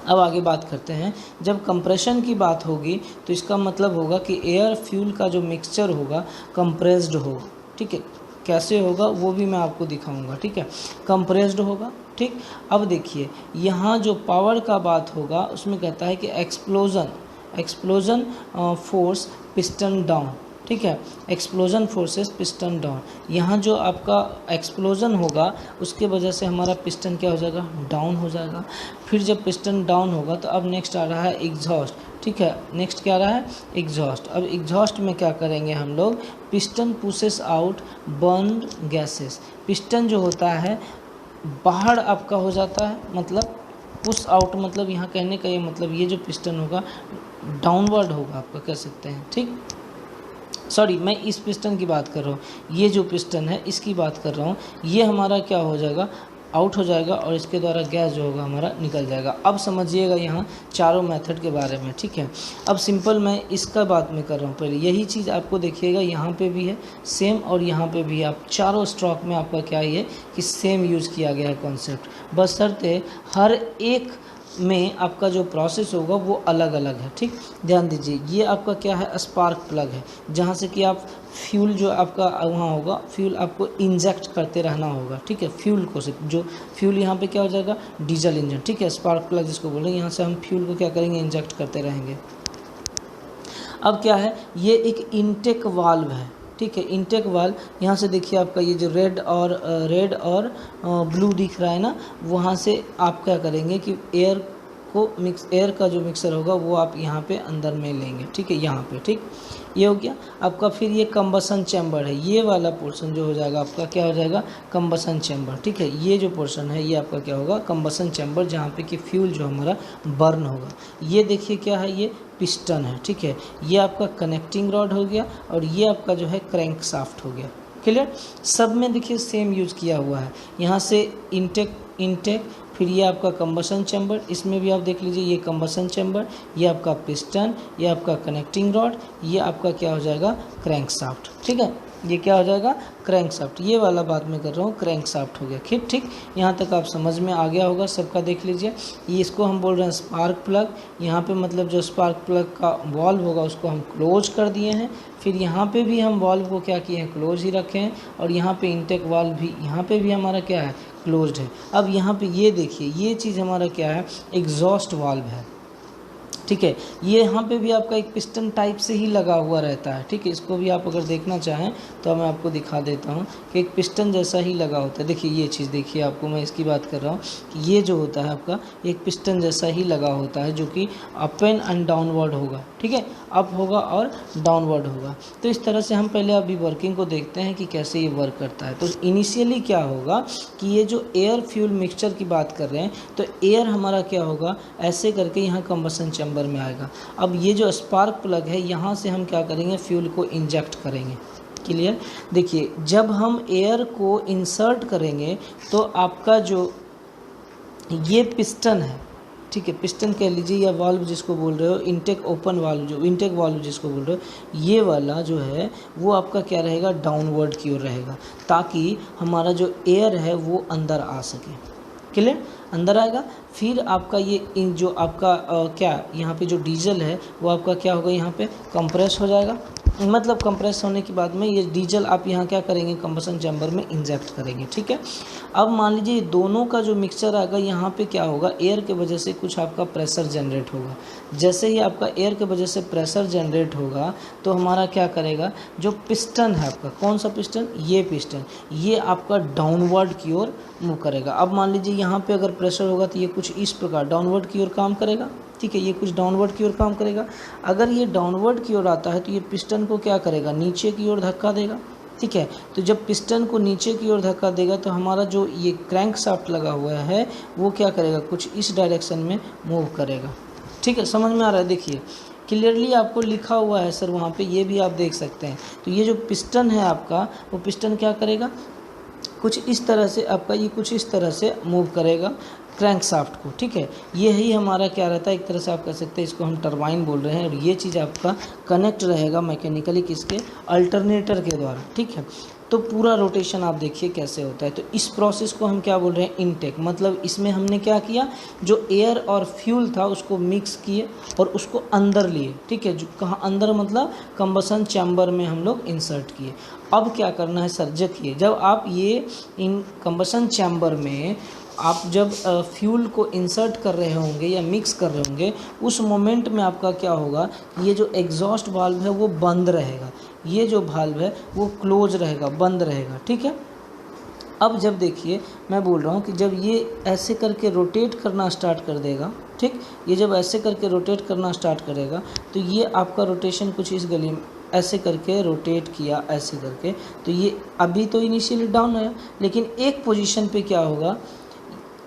[SPEAKER 1] अब आगे बात करते हैं, जब कंप्रेशन की बात होगी तो इसका मतलब होगा कि एयर फ्यूल का जो मिक्सचर होगा कंप्रेस्ड होगा। ठीक है, कैसे होगा वो भी मैं आपको दिखाऊंगा। ठीक है, कंप्रेस्ड होगा। ठीक, अब देखिए यहाँ जो पावर का बात होगा उसमें कहता है कि एक्सप्लोजन फोर्स पिस्टन डाउन। ठीक है। एक्सप्लोजन फोर्सेस पिस्टन डाउन, यहाँ जो आपका एक्सप्लोजन होगा उसके वजह से हमारा पिस्टन क्या हो जाएगा, डाउन हो जाएगा। फिर जब पिस्टन डाउन होगा तो अब नेक्स्ट आ रहा है एग्जॉस्ट, ठीक है। नेक्स्ट क्या आ रहा है, एग्जॉस्ट। अब एग्जॉस्ट में क्या करेंगे हम लोग, piston pushes out burn gases. Piston जो होता है बाहर आपका हो जाता है, मतलब पुश आउट, मतलब यहाँ कहने का ये मतलब ये जो पिस्टन होगा डाउनवर्ड होगा, आपका कह सकते हैं, ठीक। सॉरी, मैं इस पिस्टन की बात कर रहा हूँ, ये जो पिस्टन है इसकी बात कर रहा हूँ। ये हमारा क्या हो जाएगा, आउट हो जाएगा और इसके द्वारा गैस जो होगा हमारा निकल जाएगा। अब समझिएगा यहाँ चारों मेथड के बारे में, ठीक है। अब सिंपल मैं इसका बात में कर रहा हूँ, पहले यही चीज़ आपको देखिएगा यहाँ पे भी है सेम और यहाँ पे भी है। आप चारों स्ट्रोक में आपका क्या ये कि सेम यूज़ किया गया है कॉन्सेप्ट, बशर्ते हर एक में आपका जो प्रोसेस होगा वो अलग अलग है, ठीक। ध्यान दीजिए, ये आपका क्या है, स्पार्क प्लग है, जहाँ से कि आप फ्यूल जो आपका वहाँ होगा, फ्यूल आपको इंजेक्ट करते रहना होगा, ठीक है। फ्यूल को सिर्फ जो फ्यूल यहाँ पे क्या हो जाएगा, डीजल इंजन, ठीक है। स्पार्क प्लग जिसको बोल रहे हैं, यहाँ से हम फ्यूल को क्या करेंगे, इंजेक्ट करते रहेंगे। अब क्या है, ये एक इनटेक वाल्व है, ठीक है। इनटेक वाल्व, यहाँ से देखिए आपका ये जो रेड और ब्लू दिख रहा है ना, वहाँ से आप क्या करेंगे कि एयर का जो मिक्सर होगा वो आप यहाँ पे अंदर में लेंगे, ठीक है, यहाँ पे, ठीक। ये हो गया आपका। फिर ये कंबसन चैम्बर है, ये वाला पोर्शन जो हो जाएगा आपका क्या हो जाएगा, कंबसन चैम्बर, ठीक है। ये जो पोर्शन है ये आपका क्या होगा, कंबसन चैम्बर, जहाँ पे कि फ्यूल जो हमारा बर्न होगा। ये देखिए क्या है, ये पिस्टन है, ठीक है। ये आपका कनेक्टिंग रॉड हो गया और ये आपका जो है क्रैंक शाफ्ट हो गया। क्लियर, सब में देखिए सेम यूज़ किया हुआ है। यहाँ से इंटेक, फिर ये आपका कंबसन चैम्बर, इसमें भी आप देख लीजिए, ये कंबसन चैम्बर, ये आपका पिस्टन, ये आपका कनेक्टिंग रॉड, ये आपका क्या हो जाएगा, क्रैंक शाफ्ट, ठीक है। ये क्या हो जाएगा, क्रैंक शाफ्ट। ये वाला बात मैं कर रहा हूँ, क्रैंक शाफ्ट हो गया, ठीक। यहाँ तक आप समझ में आ गया होगा सबका, देख लीजिए। ये इसको हम बोल रहे हैं स्पार्क प्लग, यहाँ पे मतलब जो स्पार्क प्लग का वॉल्व होगा उसको हम क्लोज कर दिए हैं। फिर यहाँ पे भी हम वॉल्व को क्या किए हैं, क्लोज ही रखे हैं। और यहाँ पे इंटेक वाल्व भी, यहाँ पे भी हमारा क्या है, क्लोज्ड है। अब यहाँ पे ये देखिए, ये चीज़ हमारा क्या है, एग्जॉस्ट वाल्व है, ठीक है। ये यहाँ पे भी आपका एक पिस्टन टाइप से ही लगा हुआ रहता है, ठीक है। इसको भी आप अगर देखना चाहें तो मैं आपको दिखा देता हूँ कि एक पिस्टन जैसा ही लगा होता है। देखिए ये चीज़ देखिए, आपको मैं इसकी बात कर रहा हूँ कि ये जो होता है आपका एक पिस्टन जैसा ही लगा होता है, जो कि अप एंड डाउनवर्ड होगा, ठीक है। अप होगा और डाउनवर्ड होगा। तो इस तरह से हम पहले अभी वर्किंग को देखते हैं कि कैसे ये वर्क करता है। तो इनिशियली क्या होगा कि ये जो एयर फ्यूल मिक्सचर की बात कर रहे हैं, तो एयर हमारा क्या होगा, ऐसे करके यहाँ कंबसन चैम्बर में आएगा। अब ये जो स्पार्क प्लग है, यहाँ से हम क्या करेंगे, फ्यूल को इंजेक्ट करेंगे। क्लियर, देखिए जब हम एयर को इंसर्ट करेंगे तो आपका जो ये पिस्टन है, ठीक है, पिस्टन कह लीजिए या वाल्व जिसको बोल रहे हो, इंटेक ओपन वाल्व, जो इंटेक वाल्व जिसको बोल रहे हो, ये वाला जो है वो आपका क्या रहेगा, डाउनवर्ड की ओर रहेगा, ताकि हमारा जो एयर है वो अंदर आ सके। क्लियर, अंदर आएगा। फिर आपका ये जो आपका क्या यहाँ पे जो डीजल है वो आपका क्या होगा, यहाँ पे कंप्रेस हो जाएगा। मतलब कंप्रेस होने के बाद में ये डीजल आप यहाँ क्या करेंगे, कंबसन चैम्बर में इंजेक्ट करेंगे, ठीक है। अब मान लीजिए ये दोनों का जो मिक्सचर आएगा, यहाँ पे क्या होगा, एयर के वजह से कुछ आपका प्रेशर जनरेट होगा। जैसे ही आपका एयर के वजह से प्रेशर जनरेट होगा तो हमारा क्या करेगा, जो पिस्टन है आपका, कौन सा पिस्टन, ये पिस्टन, ये आपका डाउनवर्ड की ओर मूव करेगा। अब मान लीजिए यहाँ पे अगर प्रेशर होगा तो ये कुछ इस प्रकार डाउनवर्ड की ओर काम करेगा, ठीक है। ये कुछ डाउनवर्ड की ओर काम करेगा। अगर ये डाउनवर्ड की ओर आता है तो ये पिस्टन को क्या करेगा, नीचे की ओर धक्का देगा, ठीक है। तो जब पिस्टन को नीचे की ओर धक्का देगा तो हमारा जो ये क्रैंक शाफ्ट लगा हुआ है वो क्या करेगा, कुछ इस डायरेक्शन में मूव करेगा, ठीक है। समझ में आ रहा है, देखिए क्लियरली आपको लिखा हुआ है सर वहाँ पे, ये भी आप देख सकते हैं। तो ये जो पिस्टन है आपका, वो पिस्टन क्या करेगा, कुछ इस तरह से आपका ये कुछ इस तरह से मूव करेगा क्रैंक शाफ्ट को, ठीक है। ये ही हमारा क्या रहता है, एक तरह से आप कह सकते हैं इसको हम टरबाइन बोल रहे हैं। और ये चीज़ आपका कनेक्ट रहेगा मैकेनिकली किसके, अल्टरनेटर के द्वारा, ठीक है। तो पूरा रोटेशन आप देखिए कैसे होता है। तो इस प्रोसेस को हम क्या बोल रहे हैं, इनटेक। मतलब इसमें हमने क्या किया, जो एयर और फ्यूल था उसको मिक्स किए और उसको अंदर लिए, ठीक है। जो कहाँ अंदर, मतलब कंबसन चैम्बर में हम लोग इंसर्ट किए। अब क्या करना है सर, देखिए जब आप ये इन कंबसन चैम्बर में आप जब फ्यूल को इंसर्ट कर रहे होंगे या मिक्स कर रहे होंगे, उस मोमेंट में आपका क्या होगा, ये जो एग्जॉस्ट वाल्व है वो बंद रहेगा, ये जो वाल्व है वो क्लोज रहेगा, बंद रहेगा। ठीक है। अब जब देखिए मैं बोल रहा हूँ कि जब ये ऐसे करके रोटेट करना स्टार्ट कर देगा, ठीक, ये जब ऐसे करके रोटेट करना स्टार्ट करेगा तो ये आपका रोटेशन कुछ इस गली में ऐसे करके रोटेट किया, ऐसे करके, तो ये अभी तो इनिशियली डाउन है, लेकिन एक पोजीशन पे क्या होगा,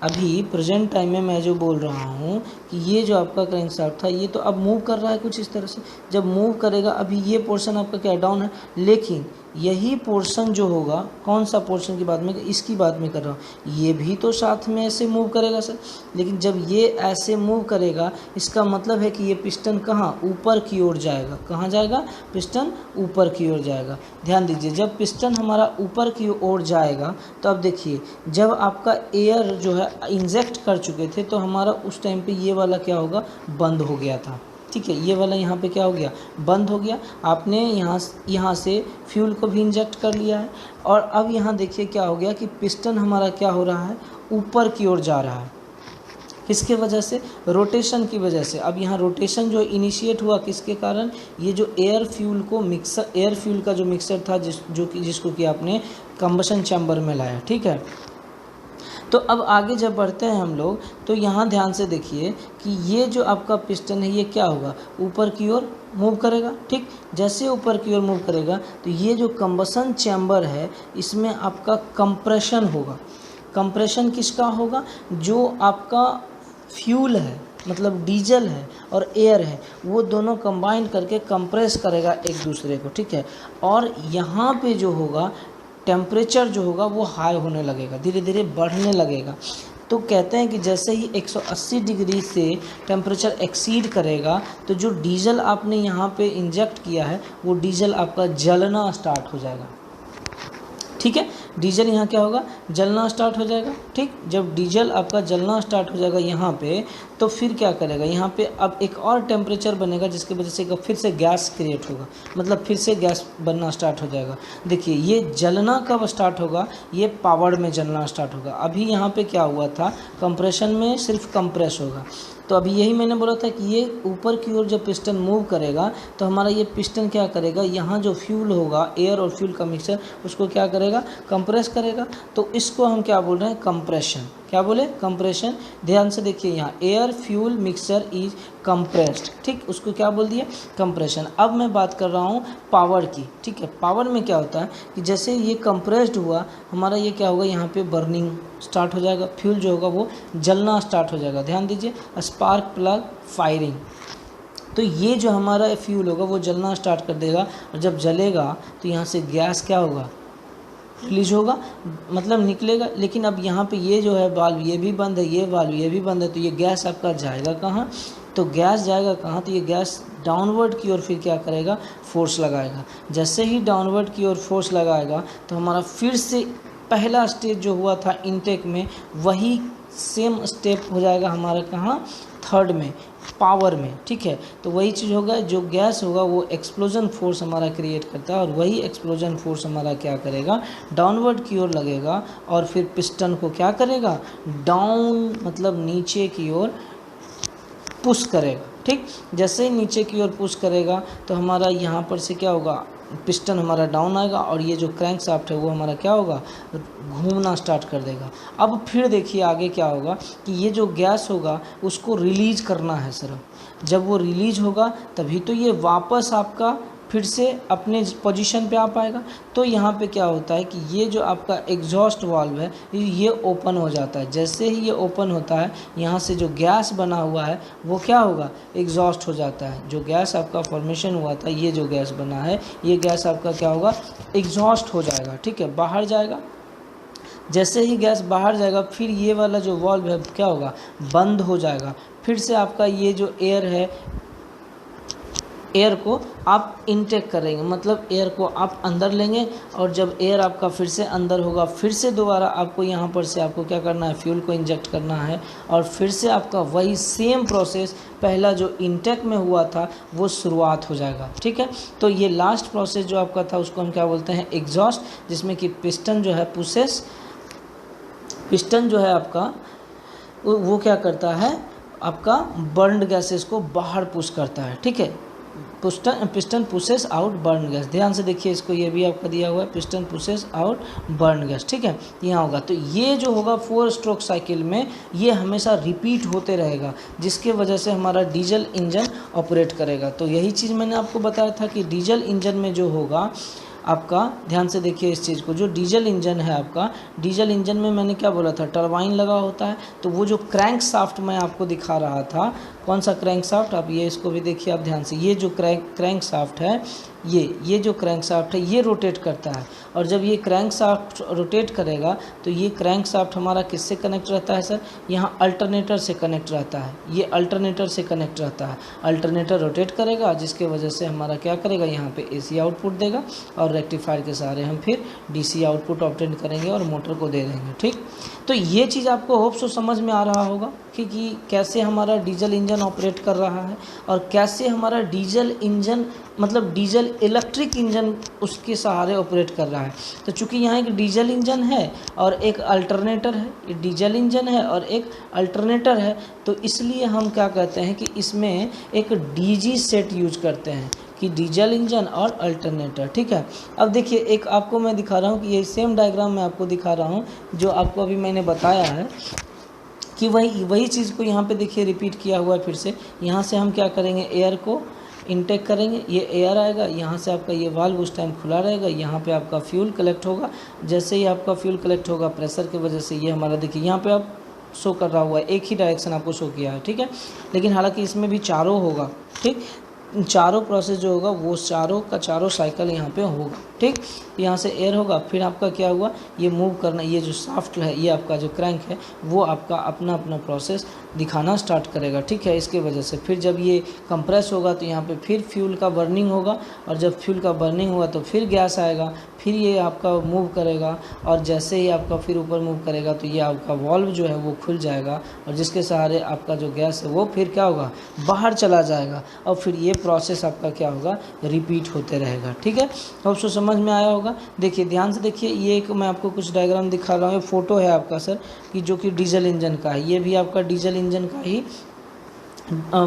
[SPEAKER 1] अभी प्रेजेंट टाइम में मैं जो बोल रहा हूँ कि ये जो आपका क्रैंकशाफ्ट था ये तो अब मूव कर रहा है कुछ इस तरह से। जब मूव करेगा अभी ये पोर्शन आपका क्या डाउन है, लेकिन यही पोर्शन जो होगा, कौन सा पोर्शन की बात में, इसकी बात में कर रहा हूँ, ये भी तो साथ में ऐसे मूव करेगा सर। लेकिन जब ये ऐसे मूव करेगा इसका मतलब है कि ये पिस्टन कहाँ, ऊपर की ओर जाएगा। कहाँ जाएगा, पिस्टन ऊपर की ओर जाएगा। ध्यान दीजिए, जब पिस्टन हमारा ऊपर की ओर जाएगा तो अब देखिए जब आपका एयर जो है इंजेक्ट कर चुके थे तो हमारा उस टाइम पे ये वाला क्या होगा, बंद हो गया था। ठीक है, ये वाला यहाँ पे क्या हो गया, बंद हो गया। आपने यहाँ से फ्यूल को भी इंजेक्ट कर लिया है और अब यहाँ देखिए क्या हो गया कि पिस्टन हमारा क्या हो रहा है, ऊपर की ओर जा रहा है। किसके वजह से, रोटेशन की वजह से। अब यहाँ रोटेशन जो इनिशिएट हुआ किसके कारण, ये जो एयर फ्यूल का जो मिक्सर था जिसको कि आपने कंबशन चैम्बर में लाया। ठीक है, तो अब आगे जब बढ़ते हैं हम लोग तो यहाँ ध्यान से देखिए कि ये जो आपका पिस्टन है ये क्या होगा, ऊपर की ओर मूव करेगा। ठीक, जैसे ऊपर की ओर मूव करेगा तो ये जो कंबशन चैम्बर है इसमें आपका कंप्रेशन होगा। कंप्रेशन किसका होगा, जो आपका फ्यूल है, मतलब डीजल है और एयर है, वो दोनों कंबाइन करके कंप्रेस करेगा एक दूसरे को। ठीक है, और यहाँ पे जो होगा टेम्परेचर जो होगा वो हाई होने लगेगा, धीरे धीरे बढ़ने लगेगा। तो कहते हैं कि जैसे ही 180 डिग्री से टेम्परेचर एक्सीड करेगा तो जो डीजल आपने यहाँ पे इंजेक्ट किया है वो डीजल आपका जलना स्टार्ट हो जाएगा। ठीक है, डीजल यहाँ क्या होगा, जलना स्टार्ट हो जाएगा। ठीक, जब डीजल आपका जलना स्टार्ट हो जाएगा यहाँ पे, तो फिर क्या करेगा, यहाँ पे अब एक और टेम्परेचर बनेगा जिसकी वजह से फिर से गैस क्रिएट होगा, मतलब फिर से गैस बनना स्टार्ट हो जाएगा। देखिए ये जलना कब स्टार्ट होगा, ये पावर में जलना स्टार्ट होगा। अभी यहाँ पे क्या हुआ था, कंप्रेशन में सिर्फ कंप्रेस होगा। तो अभी यही मैंने बोला था कि ये ऊपर की ओर जब पिस्टन मूव करेगा तो हमारा ये पिस्टन क्या करेगा, यहाँ जो फ्यूल होगा, एयर और फ्यूल का मिक्सचर, उसको क्या करेगा, कंप्रेस करेगा। तो इसको हम क्या बोल रहे हैं, कंप्रेशन। क्या बोले, कंप्रेशन। ध्यान से देखिए यहाँ air fuel mixture is compressed. ठीक, उसको क्या बोल दिया, कंप्रेशन। अब मैं बात कर रहा हूँ पावर की। ठीक है, पावर में क्या होता है कि जैसे ये कंप्रेस्ड हुआ हमारा, ये क्या होगा, यहाँ पे बर्निंग स्टार्ट हो जाएगा, फ्यूल जो होगा वो जलना स्टार्ट हो जाएगा। ध्यान दीजिए, स्पार्क प्लग फायरिंग। तो ये जो हमारा फ्यूल होगा वो जलना स्टार्ट कर देगा और जब जलेगा तो यहाँ से गैस क्या होगा, रिलीज होगा, मतलब निकलेगा। लेकिन अब यहाँ पे ये जो है वाल्व ये भी बंद है, ये वाल्व ये भी बंद है, तो ये गैस आपका जाएगा कहाँ, तो गैस जाएगा कहाँ, तो ये गैस डाउनवर्ड की ओर फिर क्या करेगा, फोर्स लगाएगा। जैसे ही डाउनवर्ड की ओर फोर्स लगाएगा तो हमारा फिर से पहला स्टेज जो हुआ था इनटेक में वही सेम स्टेप हो जाएगा हमारा कहाँ, थर्ड में, पावर में। ठीक है, तो वही चीज़ होगा, जो गैस होगा वो एक्सप्लोजन फोर्स हमारा क्रिएट करता है और वही एक्सप्लोजन फोर्स हमारा क्या करेगा, डाउनवर्ड की ओर लगेगा और फिर पिस्टन को क्या करेगा, डाउन मतलब नीचे की ओर पुश करेगा। ठीक, जैसे ही नीचे की ओर पुश करेगा तो हमारा यहाँ पर से क्या होगा, पिस्टन हमारा डाउन आएगा और ये जो क्रैंकशाफ्ट है वो हमारा क्या होगा, घूमना स्टार्ट कर देगा। अब फिर देखिए आगे क्या होगा कि ये जो गैस होगा उसको रिलीज करना है सर। जब वो रिलीज होगा तभी तो ये वापस आपका फिर से अपने पोजीशन पे आ पाएगा। तो यहाँ पे क्या होता है कि ये जो आपका एग्जॉस्ट वाल्व है ये ओपन हो जाता है। जैसे ही ये ओपन होता है यहाँ से जो गैस बना हुआ है वो क्या होगा, एग्जॉस्ट हो जाता है। जो गैस आपका फॉर्मेशन हुआ था, ये जो गैस बना है, ये गैस आपका क्या होगा, एग्जॉस्ट हो जाएगा। ठीक है, बाहर जाएगा। जैसे ही गैस बाहर जाएगा फिर ये वाला जो वाल्व है क्या होगा, बंद हो जाएगा। फिर से आपका ये जो एयर है, एयर को आप इनटेक करेंगे, मतलब एयर को आप अंदर लेंगे और जब एयर आपका फिर से अंदर होगा फिर से दोबारा आपको यहाँ पर से आपको क्या करना है, फ्यूल को इंजेक्ट करना है और फिर से आपका वही सेम प्रोसेस पहला जो इनटेक में हुआ था वो शुरुआत हो जाएगा। ठीक है, तो ये लास्ट प्रोसेस जो आपका था उसको हम क्या बोलते हैं, एग्जॉस्ट, जिसमें कि पिस्टन जो है पिस्टन जो है आपका वो क्या करता है, आपका बर्न्ड गैसेस को बाहर पुश करता है, ठीक है। Piston pushes out burn gas, ध्यान से देखिए इसको, ये भी आपका दिया हुआ है, piston pushes out burn gas, ठीक है, यहाँ होगा। तो ये जो होगा 4 स्ट्रोक साइकिल में ये हमेशा रिपीट होते रहेगा, जिसके वजह से हमारा डीजल इंजन ऑपरेट करेगा। तो यही चीज़ मैंने आपको बताया था कि डीजल इंजन में जो होगा आपका, ध्यान से देखिए इस चीज़ को, जो डीजल इंजन है आपका, डीजल इंजन में मैंने क्या बोला था, टरबाइन लगा होता है। तो वो जो क्रैंक शाफ्ट मैं आपको दिखा रहा था, कौन सा क्रैंक शाफ्ट, आप ये इसको भी देखिए आप ध्यान से, ये जो क्रैंक शाफ्ट है, ये जो क्रैंक शाफ्ट है ये रोटेट करता है। और जब ये क्रैंक शाफ्ट रोटेट करेगा तो ये क्रैंक शाफ्ट हमारा किससे कनेक्ट रहता है सर, यहाँ अल्टरनेटर से कनेक्ट रहता है, ये अल्टरनेटर से कनेक्ट रहता है। अल्टरनेटर रोटेट करेगा, जिसके वजह से हमारा क्या करेगा, यहाँ पे एसी आउटपुट देगा, और रेक्टिफायर के सहारे हम फिर डीसी आउटपुट ऑब्टेन करेंगे और मोटर को दे देंगे, ठीक। तो ये चीज़ आपको होप सो समझ में आ रहा होगा कि कैसे हमारा डीजल इंजन ऑपरेट कर रहा है, और कैसे हमारा डीजल इंजन मतलब डीजल इलेक्ट्रिक इंजन उसके सहारे ऑपरेट कर रहा है। तो चूंकि यहाँ एक डीजल इंजन है और एक अल्टरनेटर है, ये डीजल इंजन है और एक अल्टरनेटर है, तो इसलिए हम क्या कहते हैं कि इसमें एक डीजी सेट यूज करते हैं कि डीजल इंजन और अल्टरनेटर, ठीक है। अब देखिए एक आपको मैं दिखा रहा हूँ कि ये सेम डायग्राम मैं आपको दिखा रहा हूँ जो आपको अभी मैंने बताया है कि वही चीज़ को यहाँ पे देखिए रिपीट किया हुआ है फिर से। यहाँ से हम क्या करेंगे, एयर को इनटेक करेंगे, ये एयर आएगा, यहाँ से आपका ये वाल्व उस टाइम खुला रहेगा, यहाँ पे आपका फ्यूल कलेक्ट होगा। जैसे ही आपका फ्यूल कलेक्ट होगा प्रेशर की वजह से ये हमारा देखिए यहाँ पे आप शो कर रहा हुआ है, एक ही डायरेक्शन आपको शो किया है, ठीक है। लेकिन हालांकि इसमें भी चारों होगा, ठीक, चारों प्रोसेस जो होगा वो चारों का चारों साइकिल यहाँ पे होगा, ठीक। यहाँ से एयर होगा, फिर आपका क्या हुआ, ये मूव करना, ये जो शाफ्ट है, ये आपका जो क्रैंक है वो आपका अपना अपना प्रोसेस दिखाना स्टार्ट करेगा, ठीक है। इसके वजह से फिर जब ये कंप्रेस होगा तो यहाँ पे फिर फ्यूल का बर्निंग होगा, और जब फ्यूल का बर्निंग होगा तो फिर गैस आएगा, फिर ये आपका मूव करेगा, और जैसे ही आपका फिर ऊपर मूव करेगा तो ये आपका वाल्व जो है वो खुल जाएगा, और जिसके सहारे आपका जो गैस है वो फिर क्या होगा, बाहर चला जाएगा, और फिर ये प्रोसेस आपका क्या होगा, रिपीट होते रहेगा, ठीक है। अब सो समझ में आया होगा। देखिए ध्यान से देखिए, ये एक मैं आपको कुछ डायग्राम दिखा रहा हूँ, ये फोटो है आपका सर कि जो कि डीजल इंजन का है, ये भी आपका डीजल इंजन का ही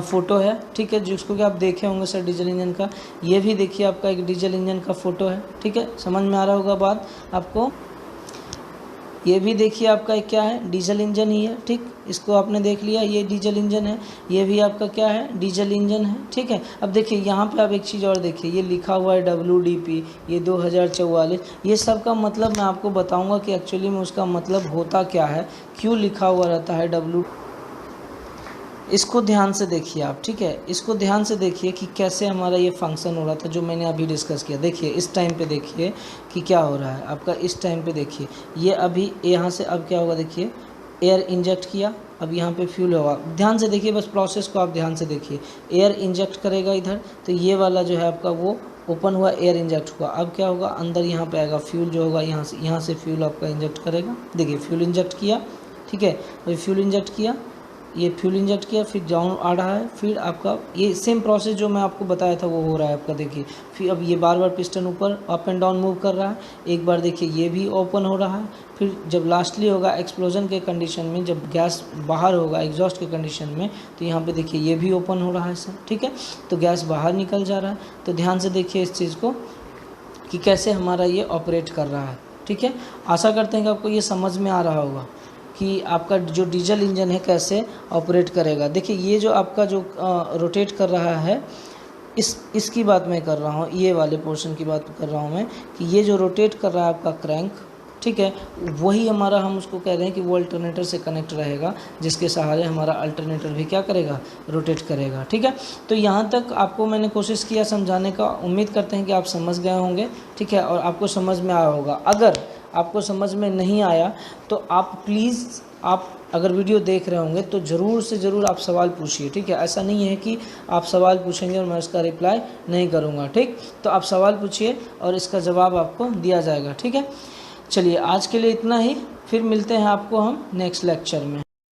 [SPEAKER 1] फ़ोटो है, ठीक है, जिसको कि आप देखे होंगे सर डीजल इंजन का। ये भी देखिए आपका एक डीजल इंजन का फ़ोटो है, ठीक है, समझ में आ रहा होगा बात आपको। ये भी देखिए आपका एक क्या है, डीजल इंजन ही है, ठीक, इसको आपने देख लिया, ये डीजल इंजन है, ये भी आपका क्या है, डीजल इंजन है, ठीक है। अब देखिए यहाँ पे आप एक चीज़ और देखिए, ये लिखा हुआ है WDP, ये 2044, ये सब का मतलब मैं आपको बताऊंगा कि एक्चुअली में उसका मतलब होता क्या है, क्यों लिखा हुआ रहता है इसको ध्यान से देखिए आप, ठीक है, इसको ध्यान से देखिए कि कैसे हमारा ये फंक्शन हो रहा था जो मैंने अभी डिस्कस किया। देखिए इस टाइम पे देखिए कि क्या हो रहा है आपका, इस टाइम पे देखिए ये अभी यहाँ से अब क्या होगा, देखिए एयर इंजेक्ट किया, अब यहाँ पे फ्यूल होगा, ध्यान से देखिए, बस प्रोसेस को आप ध्यान से देखिए। एयर इंजेक्ट करेगा इधर, तो ये वाला जो है आपका वो ओपन हुआ, एयर इंजेक्ट हुआ, अब क्या होगा, अंदर यहाँ पे आएगा फ्यूल जो होगा, यहाँ से फ्यूल आपका इंजेक्ट करेगा। देखिए फ्यूल इंजेक्ट किया, ठीक है, तो फ्यूल इंजेक्ट किया, ये फ्यूल इंजेक्ट किया, फिर डाउन आ रहा है, फिर आपका ये सेम प्रोसेस जो मैं आपको बताया था वो हो रहा है आपका। देखिए फिर अब ये बार बार पिस्टन ऊपर अप एंड डाउन मूव कर रहा है, एक बार देखिए ये भी ओपन हो रहा है, फिर जब लास्टली होगा एक्सप्लोजन के कंडीशन में, जब गैस बाहर होगा एग्जॉस्ट के कंडीशन में, तो यहाँ पे देखिए ये भी ओपन हो रहा है सर, ठीक है, तो गैस बाहर निकल जा रहा है। तो ध्यान से देखिए इस चीज़ को कि कैसे हमारा ये ऑपरेट कर रहा है, ठीक है। आशा करते हैं कि आपको ये समझ में आ रहा होगा कि आपका जो डीजल इंजन है कैसे ऑपरेट करेगा। देखिए ये जो आपका जो रोटेट कर रहा है, इसकी बात मैं कर रहा हूँ, ये वाले पोर्शन की बात कर रहा हूँ मैं, कि ये जो रोटेट कर रहा है आपका क्रैंक, ठीक है, वही हमारा, हम उसको कह रहे हैं कि वो अल्टरनेटर से कनेक्ट रहेगा, जिसके सहारे हमारा अल्टरनेटर भी क्या करेगा, रोटेट करेगा, ठीक है। तो यहाँ तक आपको मैंने कोशिश किया समझाने का, उम्मीद करते हैं कि आप समझ गए होंगे, ठीक है, और आपको समझ में आया होगा। अगर आपको समझ में नहीं आया तो आप प्लीज़, आप अगर वीडियो देख रहे होंगे तो ज़रूर से ज़रूर आप सवाल पूछिए, ठीक है। ऐसा नहीं है कि आप सवाल पूछेंगे और मैं उसका रिप्लाई नहीं करूँगा, ठीक। तो आप सवाल पूछिए और इसका जवाब आपको दिया जाएगा, ठीक है। चलिए आज के लिए इतना ही, फिर मिलते हैं आपको हम नेक्स्ट लेक्चर में।